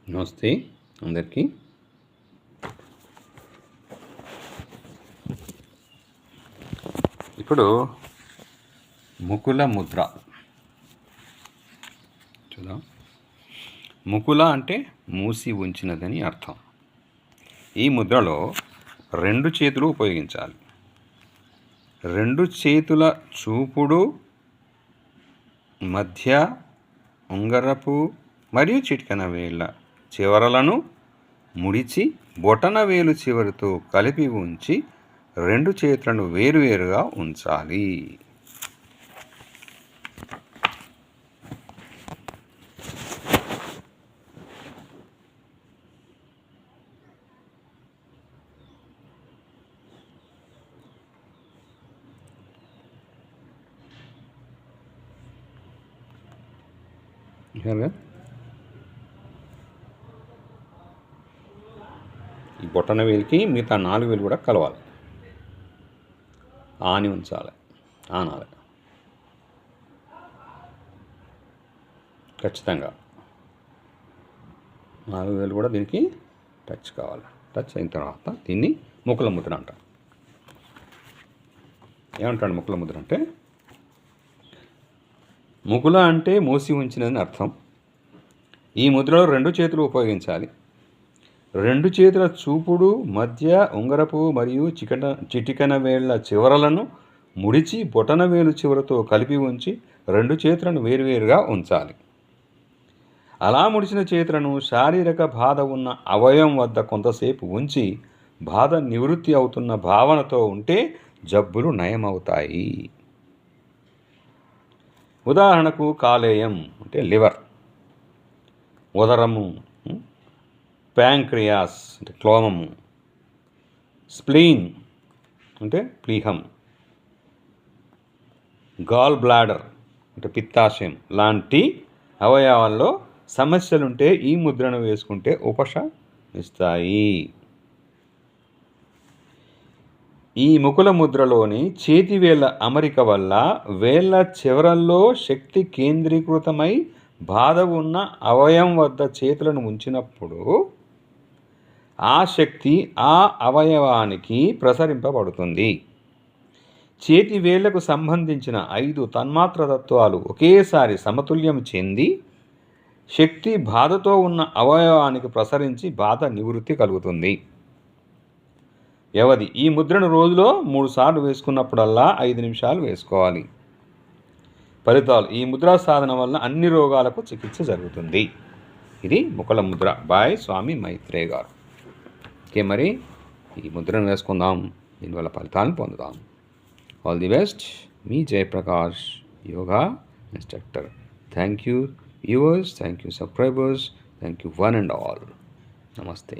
నమస్తే అందరికీ. ఇప్పుడు ముకుల ముద్ర చూద్దాం. ముకుల అంటే మూసి ఉంచినదని అర్థం. ఈ ముద్రలో 2 చేతులు ఉపయోగించాలి. 2 చేతుల చూపుడు, మధ్య, ఉంగరపు మరియు చిటికెన వేళ్ళ చివరలను ముడిచి బొటన వేలు చివరితో కలిపి ఉంచి 2 చేతులను వేరువేరుగా ఉంచాలి. ఈ బొటన వేలికి మిగతా 4 వేలు కూడా కలవాలి, ఆని ఉంచాలి, ఆనాలి ఖచ్చితంగా. 4 వేలు కూడా దీనికి టచ్ కావాలి. టచ్ అయిన తర్వాత దీన్ని ముకుల ముద్ర అంటారు. ఏమంటాడు ముకుల ముద్ర అంటే? ముకుల అంటే మూసి ఉంచినదని అర్థం. ఈ ముద్రలో 2 చేతులు ఉపయోగించాలి. 2 చేతుల చూపుడు, మధ్య, ఉంగరపు మరియు చిటికెన వేళ్ల చివరలను ముడిచి బొటన వేలు చివరతో కలిపి ఉంచి 2 చేతులను వేరువేరుగా ఉంచాలి. అలా ముడిచిన చేతులను శారీరక బాధ ఉన్న అవయవం వద్ద కొంతసేపు ఉంచి బాధ నివృత్తి అవుతున్న భావనతో ఉంటే జబ్బులు నయమవుతాయి. ఉదాహరణకు కాలేయం అంటే లివర్, ఉదరము ప్యాంక్రియాస్ అంటే క్లోమము, స్ప్లీన్ అంటే ప్లీహం, గాల్ బ్లాడర్ అంటే పిత్తాశయం లాంటి అవయవాల్లో సమస్యలుంటే ఈ ముద్రను వేసుకుంటే ఉపశమిస్తాయి. ఈ ముకుల ముద్రలోని చేతివేళ్ల అమరిక వల్ల వేళ్ల చివరల్లో శక్తి కేంద్రీకృతమై బాధ ఉన్న అవయవం వద్ద చేతులను ఉంచినప్పుడు ఆ శక్తి ఆ అవయవానికి ప్రసరింపబడుతుంది. చేతి వేళ్లకు సంబంధించిన 5 తన్మాత్ర తత్వాలు ఒకేసారి సమతుల్యం చెంది శక్తి బాధతో ఉన్న అవయవానికి ప్రసరించి బాధ నివృత్తి కలుగుతుంది. వ్యవధి: ఈ ముద్రను రోజులో 3 సార్లు వేసుకున్నప్పుడల్లా 5 నిమిషాలు వేసుకోవాలి. ఫలితాలు: ఈ ముద్రా సాధన వలన అన్ని రోగాలకు చికిత్స జరుగుతుంది. ఇది ముకుల ముద్ర బాయ్ స్వామి మైత్రేయ గారు. ఓకే, మరి ఈ ముద్రను వేసుకుందాం, దీనివల్ల ఫలితాలను పొందుదాం. All the best. మీ Jayaprakash, yoga instructor. Thank you viewers, thank you subscribers, thank you one and all. నమస్తే.